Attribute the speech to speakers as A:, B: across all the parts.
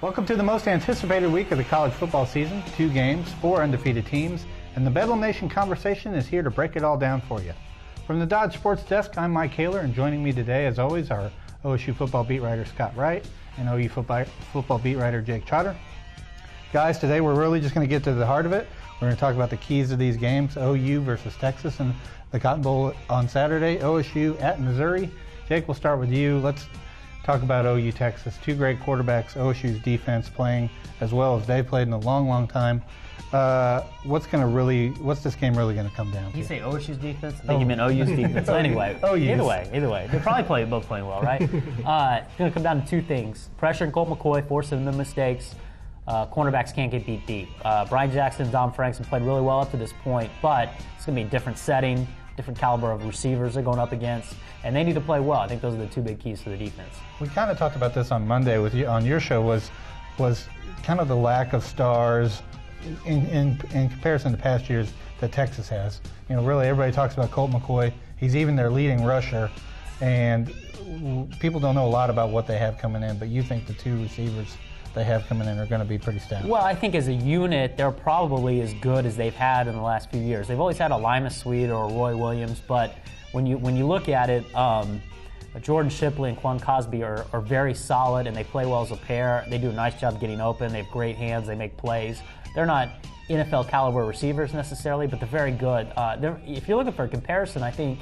A: Welcome to the most anticipated week of the college football season. 2 games, 4 undefeated teams, and the Bedlam Nation Conversation is here to break it all down for you. From the Dodge Sports Desk, I'm Mike Koehler, and joining me today, as always, are OSU football beat writer Scott Wright and OU football beat writer Jake Trotter. Guys, today we're really just going to get to the heart of it. We're going to talk about the keys of these games, OU versus Texas in the Cotton Bowl on Saturday, OSU at Missouri. Jake, we'll start with you. Let's talk about OU Texas. 2 great quarterbacks, OSU's defense playing as well as they've played in a long, long time. What's this game really going to come down to?
B: You say OSU's defense? I think you meant OU's defense. So anyway, either way. They're probably both playing well, right? It's going to come down to 2 things. Pressure and Colt McCoy, forcing the mistakes. Cornerbacks can't get beat deep. Brian Jackson and Dom Frankson played really well up to this point, but it's going to be a different setting, different caliber of receivers they're going up against, and they need to play well. I think those are the 2 big keys to the defense.
A: We kind of talked about this on Monday with you on your show was kind of the lack of stars in comparison to past years that Texas has. You know, really everybody talks about Colt McCoy. He's even their leading rusher, and people don't know a lot about what they have coming in, but you think the 2 receivers they have coming in are going to be pretty stout. Well,
B: I think as a unit, they're probably as good as they've had in the last few years. They've always had a Lima Sweet or a Roy Williams, but when you look at it, Jordan Shipley and Quan Cosby are very solid, and they play well as a pair. They do a nice job getting open. They have great hands. They make plays. They're not NFL caliber receivers necessarily, but they're very good. If you're looking for a comparison, I think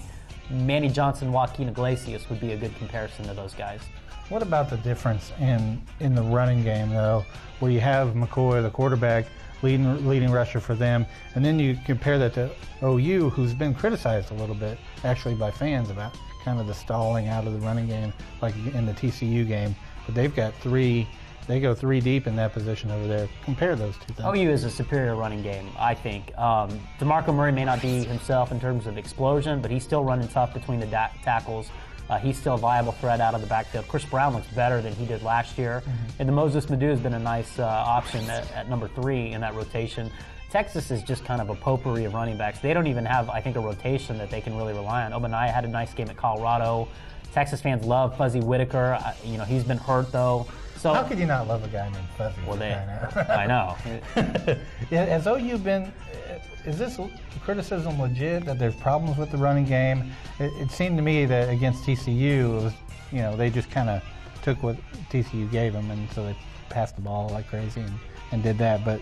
B: Manny Johnson, Joaquin Iglesias would be a good comparison to those guys.
A: What about the difference in the running game, though, where you have McCoy, the quarterback, leading rusher for them, and then you compare that to OU, who's been criticized a little bit, actually, by fans about kind of the stalling out of the running game, like in the TCU game. But they've got 3. They go 3 deep in that position over there. Compare those 2 things.
B: OU is a superior running game, I think. DeMarco Murray may not be himself in terms of explosion, but he's still running tough between the tackles. He's still a viable threat out of the backfield. Chris Brown looks better than he did last year. Mm-hmm. And the Moses Madu has been a nice option at number 3 in that rotation. Texas is just kind of a potpourri of running backs. They don't even have, I think, a rotation that they can really rely on. Obaniah had a nice game at Colorado. Texas fans love Fuzzy Whitaker. He's been hurt, though. So
A: how could you not love a guy named Fuzzy?
B: Well, I know.
A: Has OU been? Is this criticism legit that there's problems with the running game? It seemed to me that against TCU, it was, they just kind of took what TCU gave them, and so they passed the ball like crazy and did that. But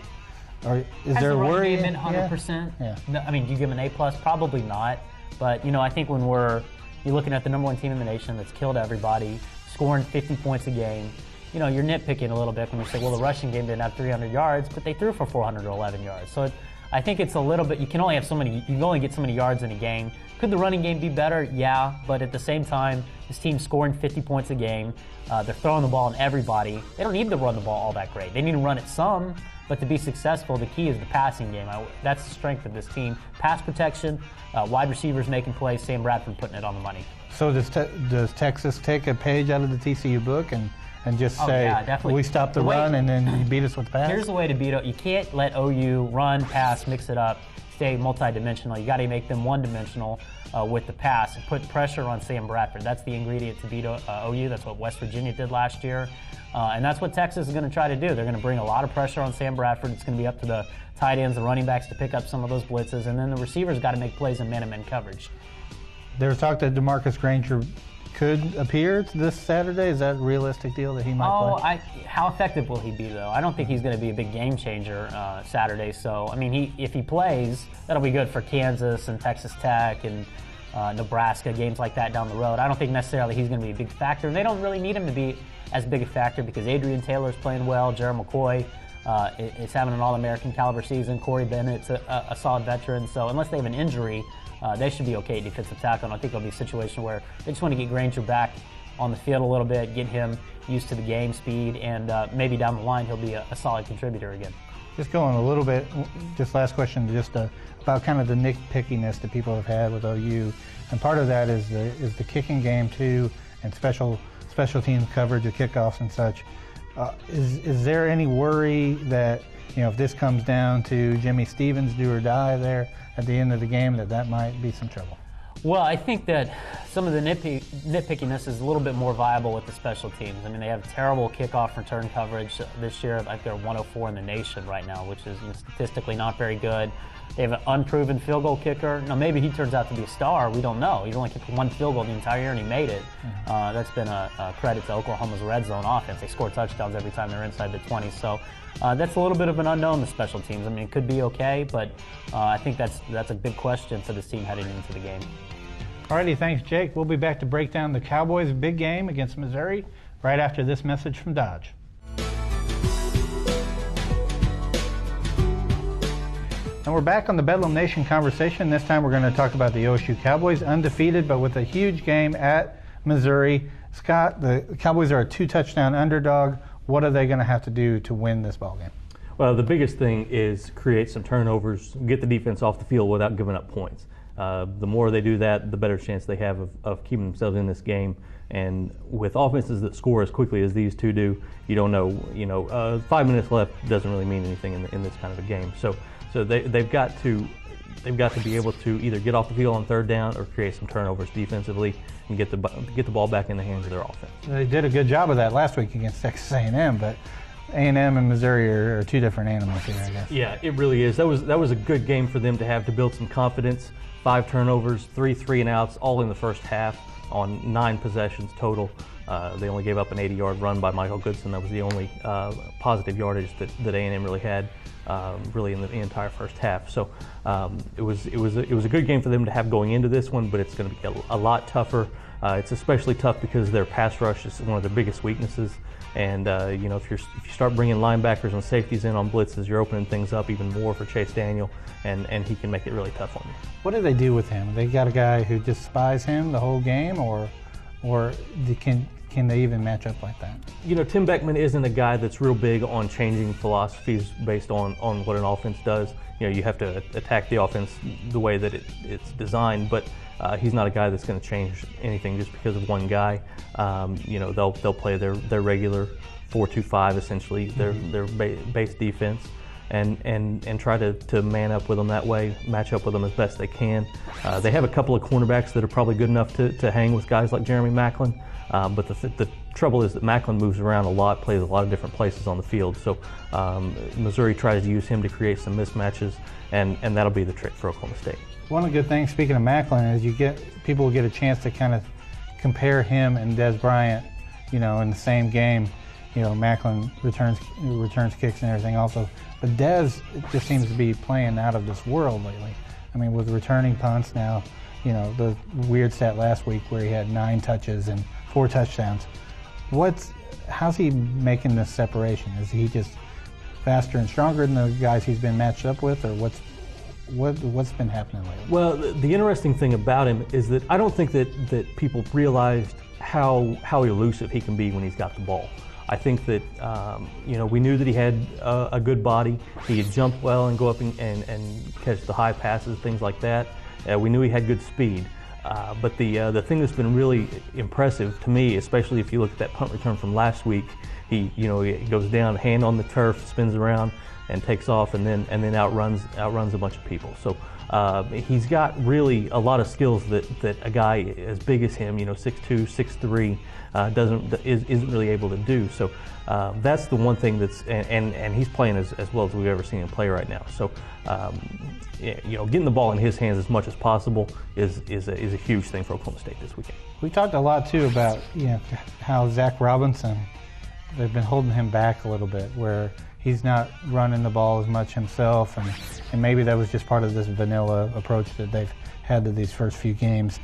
A: is there a worry?
B: Has the running game been 100%? Yeah. No, I mean, do you give them an A+? Probably not. But I think when you're looking at the number 1 team in the nation that's killed everybody, scoring 50 points a game. You're nitpicking a little bit when you say, well, the rushing game didn't have 300 yards, but they threw for 411 yards. So I think it's a little bit, you can only get so many yards in a game. Could the running game be better? Yeah, but at the same time, this team's scoring 50 points a game. They're throwing the ball on everybody. They don't need to run the ball all that great. They need to run it some, but to be successful, the key is the passing game. That's the strength of this team. Pass protection, wide receivers making plays, Sam Bradford putting it on the money.
A: So does Texas take a page out of the TCU book and just say, we stop the run and then you beat us with the pass?
B: Here's the way to beat it. You can't let OU run, pass, mix it up, stay multidimensional. You got to make them one-dimensional with the pass and put pressure on Sam Bradford. That's the ingredient to beat OU. That's what West Virginia did last year. And that's what Texas is going to try to do. They're going to bring a lot of pressure on Sam Bradford. It's going to be up to the tight ends, the running backs to pick up some of those blitzes, and then the receivers got to make plays in man-to-man coverage.
A: There's talk that DeMarcus Granger could appear this Saturday. Is that a realistic deal that he might play?
B: How effective will he be, though? I don't think he's going to be a big game changer Saturday. So, if he plays, that'll be good for Kansas and Texas Tech and Nebraska, games like that down the road. I don't think necessarily he's going to be a big factor. And they don't really need him to be as big a factor because Adrian Taylor's playing well. Jared McCoy is having an All-American caliber season. Corey Bennett's a solid veteran. So unless they have an injury, they should be okay at defensive tackle. And I think it'll be a situation where they just want to get Granger back on the field a little bit, get him used to the game speed, and maybe down the line he'll be a solid contributor again.
A: Just going a little bit, just last question, about kind of the nitpickiness that people have had with OU, and part of that is the kicking game too, and special teams coverage of kickoffs and such. Is there any worry that if this comes down to Jimmy Stevens do or die there at the end of the game, that might be some trouble?
B: Well, I think that some of the nitpickiness is a little bit more viable with the special teams. I mean, they have terrible kickoff return coverage this year. I think they're 104 in the nation right now, which is statistically not very good. They have an unproven field goal kicker. Now, maybe he turns out to be a star. We don't know. He's only kicked one field goal the entire year, and he made it. That's been a credit to Oklahoma's red zone offense. They score touchdowns every time they're inside the 20. So that's a little bit of an unknown, the special teams. I mean, it could be okay, but I think that's a big question for this team heading into the game.
A: Alrighty, thanks, Jake. We'll be back to break down the Cowboys' big game against Missouri right after this message from Dodge. And we're back on the Bedlam Nation conversation. This time we're going to talk about the OSU Cowboys, undefeated, but with a huge game at Missouri. Scott, the Cowboys are a 2-touchdown underdog. What are they going to have to do to win this ballgame?
C: Well, the biggest thing is create some turnovers, get the defense off the field without giving up points. The more they do that, the better chance they have of keeping themselves in this game. And with offenses that score as quickly as these two do, you don't know. 5 minutes left doesn't really mean anything in this kind of a game. So they've got to be able to either get off the field on third down or create some turnovers defensively and get the ball back in the hands of their offense.
A: They did a good job of that last week against Texas A&M, but A&M and Missouri are two different animals here, I guess.
C: Yeah, it really is. That was a good game for them to have to build some confidence. 5 turnovers, 3 3-and-outs, all in the first half on 9 possessions total. They only gave up an 80-yard run by Michael Goodson. That was the only positive yardage that A&M really had, really in the entire first half. So it was a good game for them to have going into this one, but it's going to be a lot tougher. It's especially tough because their pass rush is one of their biggest weaknesses. And if you start bringing linebackers and safeties in on blitzes, you're opening things up even more for Chase Daniel, and he can make it really tough on you.
A: What do they do with him? They got a guy who just spies him the whole game, or can they even match up like that?
C: Tim Beckman isn't a guy that's real big on changing philosophies based on what an offense does. You have to attack the offense the way that it's designed, but he's not a guy that's going to change anything just because of one guy. They'll play their regular 4-2-5, essentially, their base defense, and try to man up with them that way, match up with them as best they can. They have a couple of cornerbacks that are probably good enough to hang with guys like Jeremy Maclin, but the trouble is that Maclin moves around a lot, plays a lot of different places on the field. So Missouri tries to use him to create some mismatches, and that'll be the trick for Oklahoma State.
A: One of the good things, speaking of Maclin, is people will get a chance to kind of compare him and Des Bryant, in the same game. Maclin returns kicks and everything also. But Des just seems to be playing out of this world lately. I mean, with returning punts now, the weird stat last week where he had 9 touches and 4 touchdowns. How's he making this separation? Is he just faster and stronger than the guys he's been matched up with, or what's been happening lately? Well,
C: the interesting thing about him is that I don't think that people realized how elusive he can be when he's got the ball. I think that we knew that he had a good body. He could jump well and go up and catch the high passes, things like that. We knew he had good speed. But the thing that's been really impressive to me, especially if you look at that punt return from last week, he goes down, hand on the turf, spins around, and takes off, and then outruns a bunch of people. So he's got really a lot of skills that a guy as big as him, 6'2", 6'3", isn't really able to do. So that's the one thing and he's playing as well as we've ever seen him play right now. So getting the ball in his hands as much as possible is a huge thing for Oklahoma State this weekend.
A: We talked a lot too about how Zach Robinson, they've been holding him back a little bit, where he's not running the ball as much himself, and maybe that was just part of this vanilla approach that they've had to these first few games.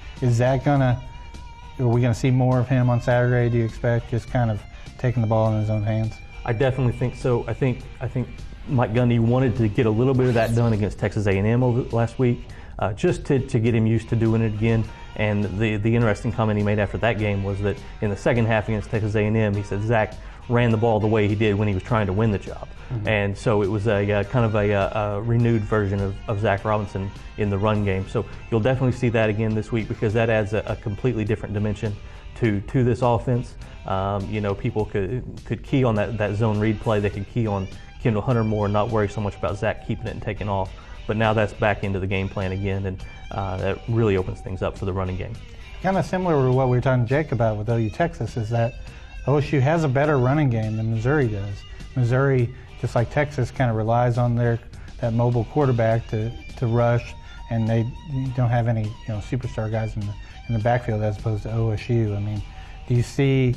A: Are we gonna see more of him on Saturday, do you expect, just kind of taking the ball in his own hands?
C: I definitely think so. I think Mike Gundy wanted to get a little bit of that done against Texas A&M over last week, just to get him used to doing it again. And the interesting comment he made after that game was that in the second half against Texas A&M, he said Zach ran the ball the way he did when he was trying to win the job. Mm-hmm. And so it was a kind of a renewed version of Zach Robinson in the run game. So you'll definitely see that again this week, because that adds a completely different dimension to this offense. People could key on that zone read play. They could key on Kendall Hunter more and not worry so much about Zach keeping it and taking off. but now that's back into the game plan again, and that really opens things up for the running game.
A: Kind of similar to what we were talking to Jake about with OU Texas is that OSU has a better running game than Missouri does. Missouri, just like Texas, kind of relies on that mobile quarterback to rush, and they don't have any superstar guys in the backfield as opposed to OSU. I mean, do you see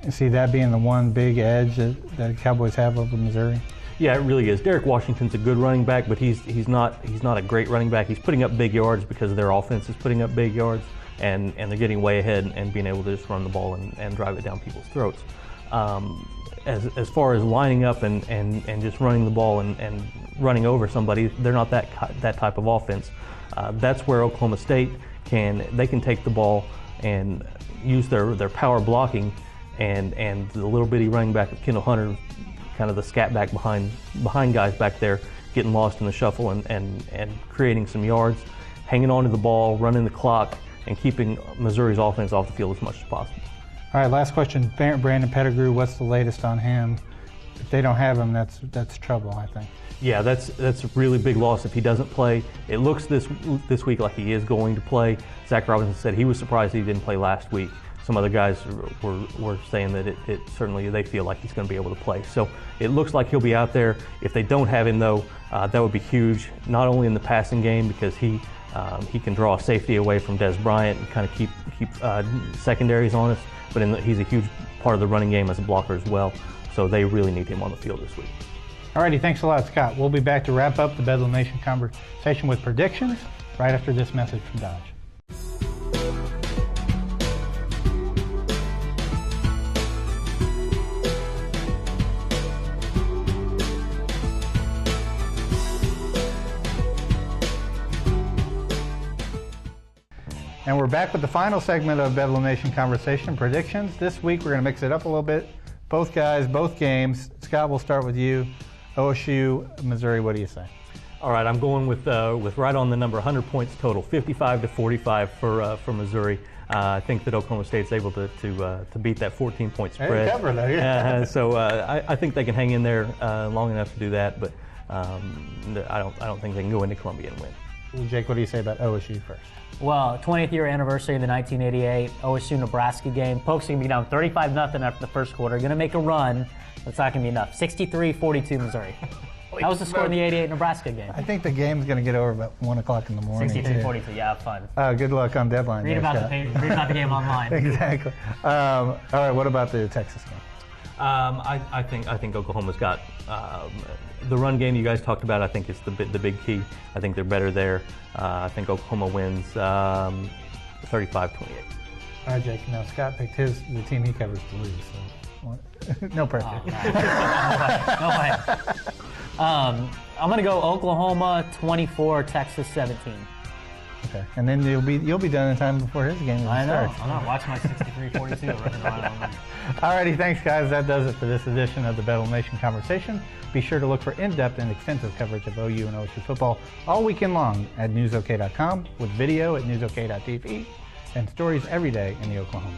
A: that being the one big edge that Cowboys have over Missouri?
C: Yeah, it really is. Derek Washington's a good running back, but he's not a great running back. He's putting up big yards because their offense is putting up big yards, and they're getting way ahead and being able to just run the ball and drive it down people's throats. As far as lining up and just running the ball and running over somebody, they're not that type of offense. That's where Oklahoma State can take the ball and use their power blocking and the little bitty running back of Kendall Hunter, kind of the scat back behind guys back there, getting lost in the shuffle and creating some yards, hanging on to the ball, running the clock, and keeping Missouri's offense off the field as much as possible.
A: All right, last question. Brandon Pettigrew, what's the latest on him? If they don't have him, that's trouble, I think.
C: Yeah, that's a really big loss if he doesn't play. It looks this week like he is going to play. Zach Robinson said he was surprised he didn't play last week. Some other guys were saying that it certainly they feel like he's going to be able to play. So it looks like he'll be out there. If they don't have him though, that would be huge. Not only in the passing game because he can draw safety away from Des Bryant and kind of keep secondaries honest, but he's a huge part of the running game as a blocker as well. So they really need him on the field this week.
A: Alrighty, thanks a lot, Scott. We'll be back to wrap up the Bedlam Nation conversation with predictions right after this message from Dodge. And we're back with the final segment of Bedlam Nation Conversation, predictions. This week we're going to mix it up a little bit. Both guys, both games. Scott, we'll start with you. OSU, Missouri, what do you say?
C: All right, I'm going with right on the number, 100 points total, 55-45 for Missouri. I think that Oklahoma State's able to beat that 14-point spread.
A: Cover that, yeah.
C: So I think they can hang in there long enough to do that, but I don't think they can go into Columbia and win.
A: Well, Jake, what do you say about OSU first?
B: Well, 20th year anniversary of the 1988 OSU-Nebraska game. Pokes going to be down 35-0 after the first quarter. Going to make a run. That's not going to be enough. 63-42 Missouri. That was the score in the 88 Nebraska game.
A: I think the game's going to get over about 1 o'clock in the morning.
B: 63-42, yeah, have fun.
A: Good luck on deadline.
B: Read about the game online.
A: Exactly. All right, what about the Texas game?
C: I think Oklahoma's got the run game you guys talked about. I think is the big key. I think they're better there. I think Oklahoma wins 35-28.
A: All right, Jake. Now Scott picked the team he covers to lose. So no pressure.
B: Oh, no way. I'm going to go Oklahoma 24, Texas 17.
A: Okay, and then you'll be done in time before his game
B: I know.
A: starts.
B: I'm not watching my 63-42 running around.
A: Alrighty, thanks guys. That does it for this edition of the Bedlam Nation Conversation. Be sure to look for in-depth and extensive coverage of OU and OSU football all weekend long at newsok.com, with video at newsok.tv, and stories every day in the Oklahoma.